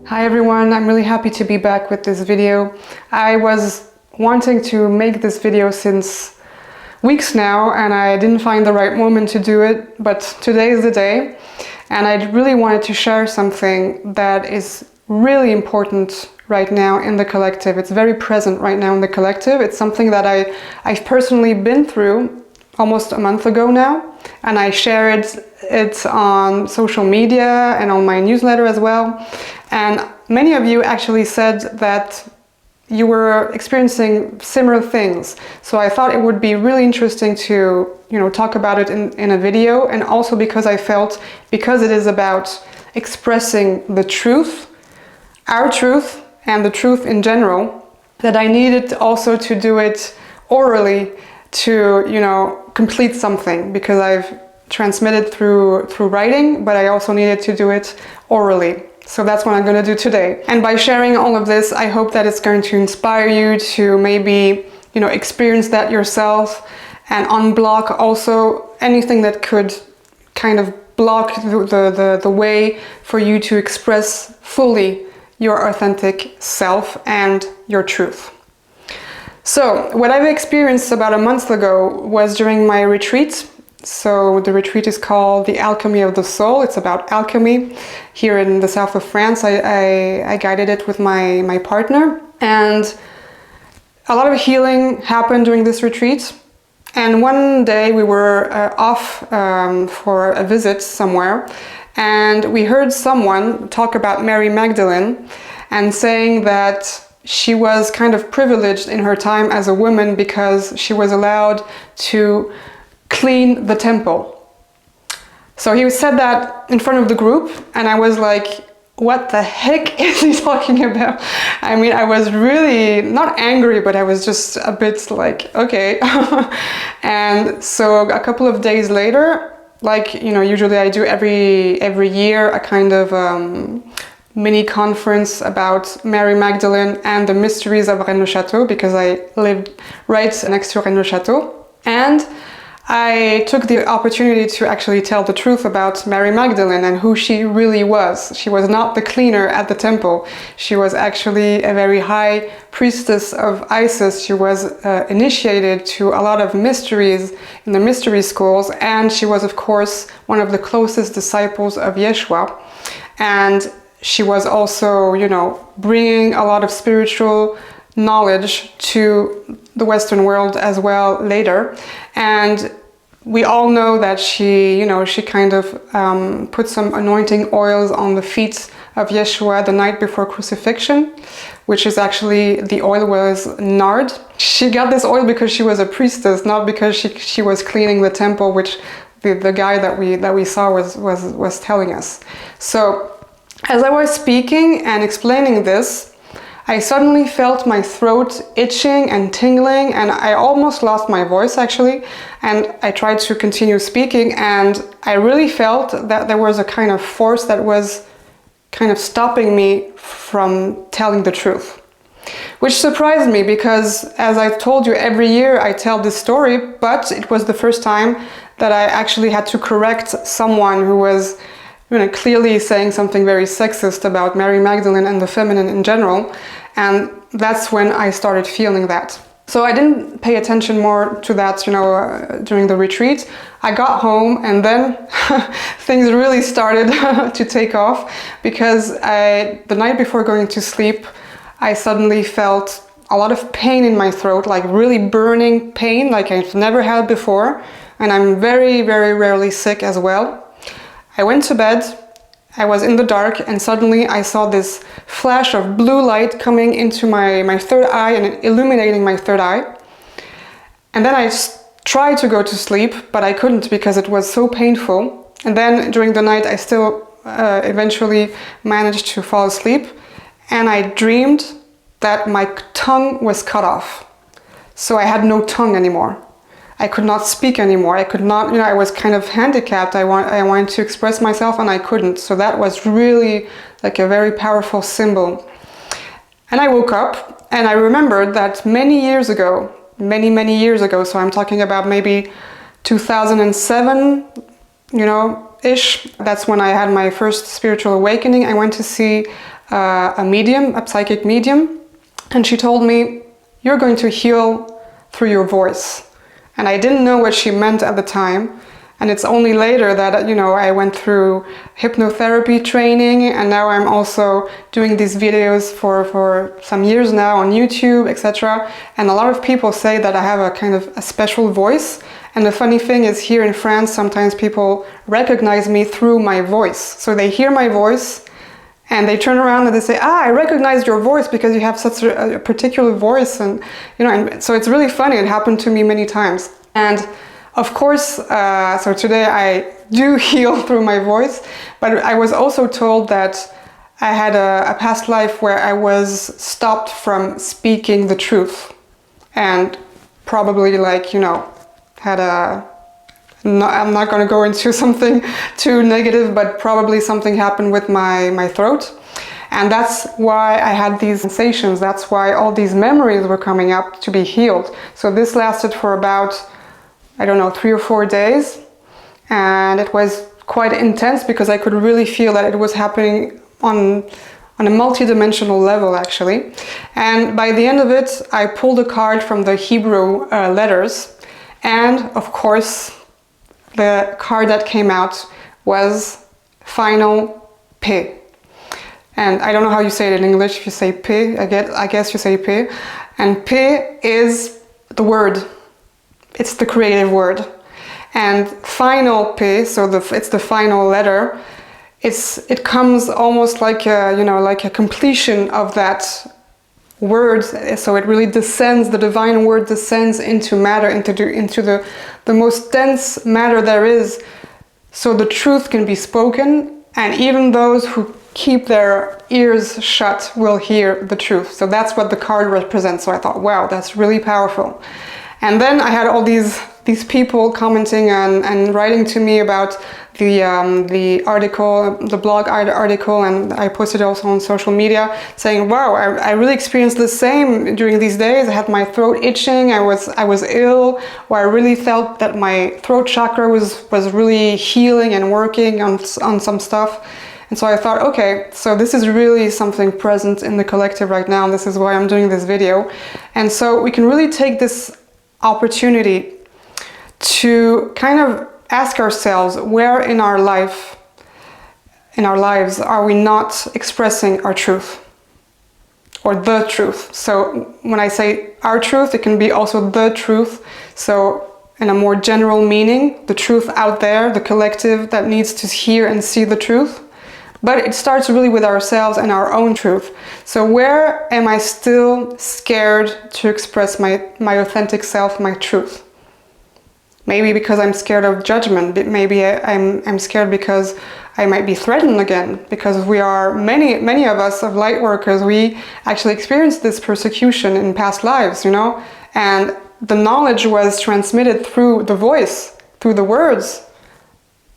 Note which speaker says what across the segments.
Speaker 1: Hi everyone, I'm really happy to be back with this video. I was wanting to make this video since weeks now and I didn't find the right moment to do it, but today is the day and I really wanted to share something that is really important right now in the collective. It's very present right now in the collective. It's something that I've personally been through almost a month ago now, and I shared it on social media and on my newsletter as well. And many of you actually said that you were experiencing similar things. So I thought it would be really interesting to, talk about it in a video, and also because I felt, because it is about expressing the truth, our truth, and the truth in general, that I needed also to do it orally to, complete something, because I've transmitted through writing, but I also needed to do it orally. So that's what I'm going to do today. And by sharing all of this, I hope that it's going to inspire you to maybe, experience that yourself and unblock also anything that could kind of block the way for you to express fully your authentic self and your truth. So what I've experienced about a month ago was during my retreat. So the retreat is called The Alchemy of the Soul. It's about alchemy here in the south of France. I guided it with my partner, and a lot of healing happened during this retreat. And one day we were off for a visit somewhere, and we heard someone talk about Mary Magdalene and saying that she was kind of privileged in her time as a woman because she was allowed to clean the temple. So he said that in front of the group, and I was like, what the heck is he talking about? I mean, I was really not angry, but I was just a bit like, okay. And so a couple of days later, usually I do every year a kind of mini conference about Mary Magdalene and the mysteries of Rennes-le-Château, because I lived right next to Rennes-le-Château. And I took the opportunity to actually tell the truth about Mary Magdalene and who she really was. She was not the cleaner at the temple. She was actually a very high priestess of Isis. She was initiated to a lot of mysteries in the mystery schools, and she was, of course, one of the closest disciples of Yeshua. And she was also, bringing a lot of spiritual knowledge to the Western world as well later. And we all know that she kind of put some anointing oils on the feet of Yeshua the night before crucifixion, which is actually, the oil was nard. She got this oil because she was a priestess, not because she was cleaning the temple, which the guy that we saw was telling us. So as I was speaking and explaining this, I suddenly felt my throat itching and tingling, and I almost lost my voice actually. And I tried to continue speaking, and I really felt that there was a kind of force that was kind of stopping me from telling the truth. Which surprised me, because as I've told you, every year I tell this story, but it was the first time that I actually had to correct someone who was clearly saying something very sexist about Mary Magdalene and the feminine in general. And that's when I started feeling that. So I didn't pay attention more to that, during the retreat. I got home, and then things really started to take off, because the night before going to sleep, I suddenly felt a lot of pain in my throat, like really burning pain, like I've never had before. And I'm very, very rarely sick as well. I went to bed, I was in the dark, and suddenly I saw this flash of blue light coming into my third eye and illuminating my third eye. And then I tried to go to sleep, but I couldn't because it was so painful. And then during the night I still eventually managed to fall asleep, and I dreamed that my tongue was cut off. So I had no tongue anymore. I could not speak anymore. I could not, I was kind of handicapped. I wanted to express myself and I couldn't. So that was really like a very powerful symbol. And I woke up and I remembered that many years ago, many years ago, so I'm talking about maybe 2007, ish. That's when I had my first spiritual awakening. I went to see a medium, a psychic medium, and she told me, "You're going to heal through your voice." And I didn't know what she meant at the time. And it's only later that, you know, I went through hypnotherapy training, and now I'm also doing these videos for some years now on YouTube, etc. And a lot of people say that I have a kind of a special voice. And the funny thing is, here in France, sometimes people recognize me through my voice. So they hear my voice and they turn around and they say, "Ah, I recognized your voice because you have such a particular voice." And, you know, and so it's really funny. It happened to me many times. And of course, so today I do heal through my voice, but I was also told that I had a past life where I was stopped from speaking the truth, and probably, like, you know, had a, I'm not going to go into something too negative, but probably something happened with my throat. And that's why I had these sensations. That's why all these memories were coming up to be healed. So this lasted for about, I don't know, 3 or 4 days, and it was quite intense because I could really feel that it was happening on a multi-dimensional level, actually. And by the end of it, I pulled a card from the Hebrew letters, and of course the card that came out was final P. And I don't know how you say it in English. If you say P, I guess you say P. And P is the word. It's the creative word. And final P, so it's the final letter. It comes almost like a, you know, like a completion of that word. So it really descends, the divine word descends into matter, into the most dense matter there is. So the truth can be spoken, and even those who keep their ears shut will hear the truth. So that's what the card represents. So I thought, wow, that's really powerful. And then I had all these people commenting and writing to me about the article, the blog article, and I posted also on social media saying, wow, I really experienced the same during these days. I had my throat itching, I was ill, or I really felt that my throat chakra was really healing and working on some stuff. And so I thought, okay, so this is really something present in the collective right now. This is why I'm doing this video. And so we can really take this opportunity to kind of ask ourselves, where in our lives are we not expressing our truth or the truth? So when I say our truth, it can be also the truth. So in a more general meaning, the truth out there, the collective that needs to hear and see the truth. But it starts really with ourselves and our own truth. So where am I still scared to express my authentic self, my truth? Maybe because I'm scared of judgment. Maybe I'm scared because I might be threatened again. Because we are, many of us of light workers, we actually experienced this persecution in past lives, you know? And the knowledge was transmitted through the voice, through the words.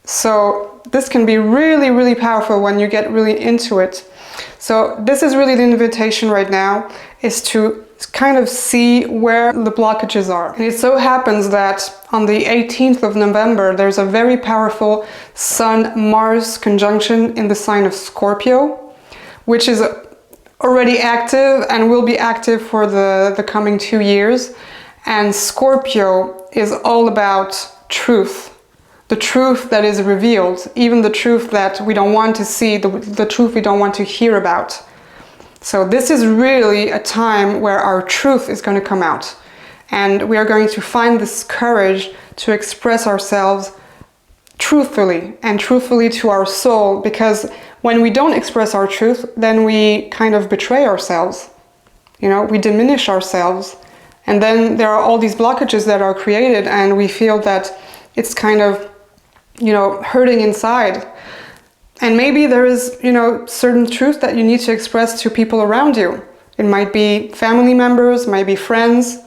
Speaker 1: So this can be really, really powerful when you get really into it. So this is really the invitation right now, is to kind of see where the blockages are. And it so happens that on the 18th of November, there's a very powerful Sun-Mars conjunction in the sign of Scorpio, which is already active and will be active for the coming 2 years. And Scorpio is all about truth. The truth that is revealed, even the truth that we don't want to see, the truth we don't want to hear about. So this is really a time where our truth is going to come out. And we are going to find this courage to express ourselves truthfully and truthfully to our soul, because when we don't express our truth, then we kind of betray ourselves. You know, we diminish ourselves. And then there are all these blockages that are created, and we feel that it's kind of, you know, hurting inside. And maybe there is, you know, certain truth that you need to express to people around you. It might be family members, might be friends,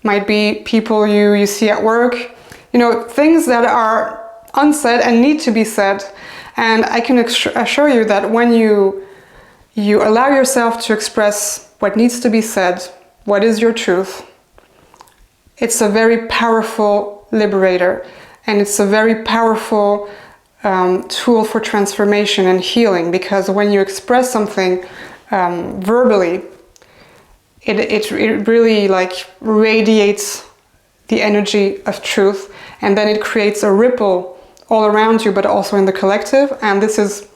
Speaker 1: might be people you see at work, you know, things that are unsaid and need to be said. And I can assure you that when you allow yourself to express what needs to be said, what is your truth, it's a very powerful liberator. And it's a very powerful tool for transformation and healing, because when you express something verbally, it really like radiates the energy of truth, and then it creates a ripple all around you, but also in the collective. And this is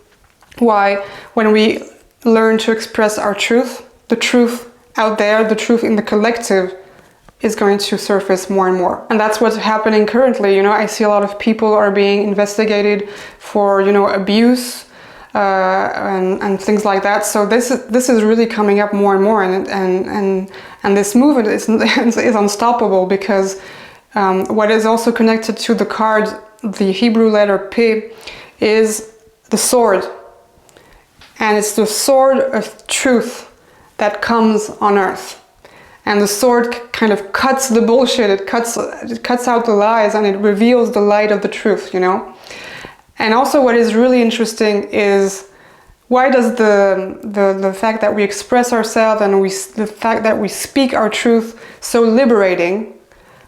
Speaker 1: why when we learn to express our truth, the truth out there, the truth in the collective, is going to surface more and more. And that's what's happening currently. You know, I see a lot of people are being investigated for, you know, abuse and things like that. So this is really coming up more and more, and this movement is unstoppable, because what is also connected to the card, the Hebrew letter P, is the sword. And it's the sword of truth that comes on earth. And the sword kind of cuts the bullshit, it cuts out the lies, and it reveals the light of the truth, you know? And also what is really interesting is, why does the fact that we express ourselves and the fact that we speak our truth so liberating?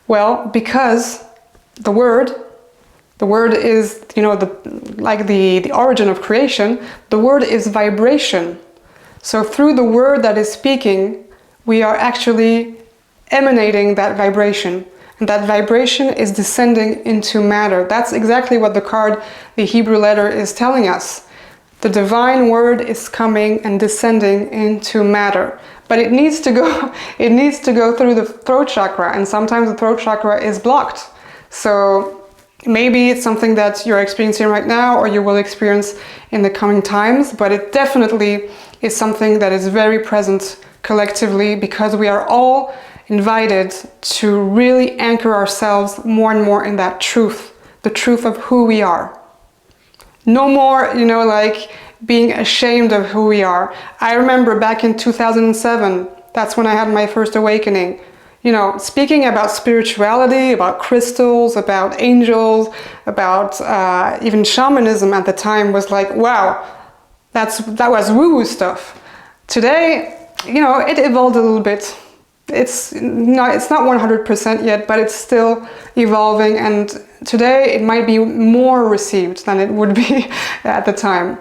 Speaker 1: Well, because the word is, you know, the origin of creation. The word is vibration. So through the word that is speaking, we are actually emanating that vibration. And that vibration is descending into matter. That's exactly what the card, the Hebrew letter, is telling us. The divine word is coming and descending into matter. But it needs to go through the throat chakra, and sometimes the throat chakra is blocked. So maybe it's something that you're experiencing right now, or you will experience in the coming times, but it definitely is something that is very present collectively, because we are all invited to really anchor ourselves more and more in that truth, the truth of who we are. No more, you know, like being ashamed of who we are. I remember back in 2007, that's when I had my first awakening. You know, speaking about spirituality, about crystals, about angels, about even shamanism at the time was like, wow, that was woo-woo stuff. Today, you know, it evolved a little bit. It's not 100% yet, but it's still evolving, and today it might be more received than it would be at the time.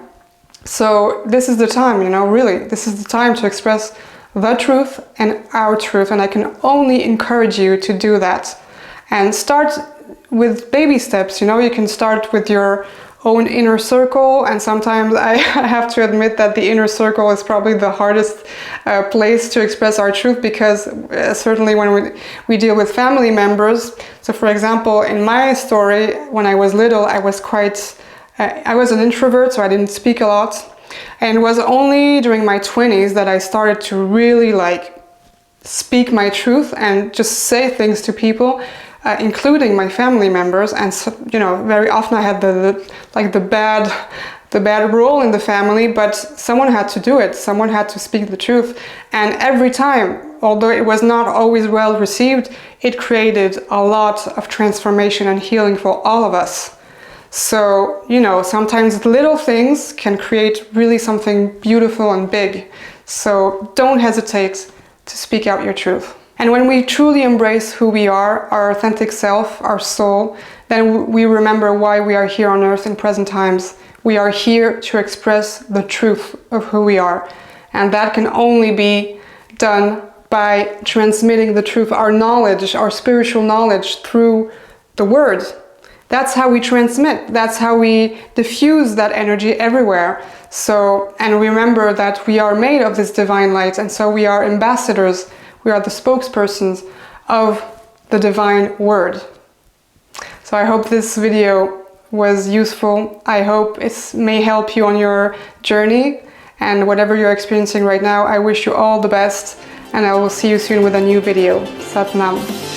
Speaker 1: So this is the time, you know, really, this is the time to express the truth and our truth, and I can only encourage you to do that. And start with baby steps, you know, you can start with your own inner circle, and sometimes I have to admit that the inner circle is probably the hardest place to express our truth, because certainly when we deal with family members. So for example, in my story, when I was little, I was an introvert, so I didn't speak a lot. And it was only during my 20s that I started to really like speak my truth and just say things to people, including my family members. And so, you know, very often I had the bad role in the family, but someone had to do it. Someone had to speak the truth. And every time, although it was not always well received, it created a lot of transformation and healing for all of us. So, you know, sometimes little things can create really something beautiful and big. So don't hesitate to speak out your truth. And when we truly embrace who we are, our authentic self, our soul, then we remember why we are here on earth in present times. We are here to express the truth of who we are. And that can only be done by transmitting the truth, our knowledge, our spiritual knowledge, through the word. That's how we transmit. That's how we diffuse that energy everywhere. So, and remember that we are made of this divine light, and so we are ambassadors. We are the spokespersons of the divine word. So I hope this video was useful. I hope it may help you on your journey, and whatever you're experiencing right now, I wish you all the best, and I will see you soon with a new video. Sat Nam.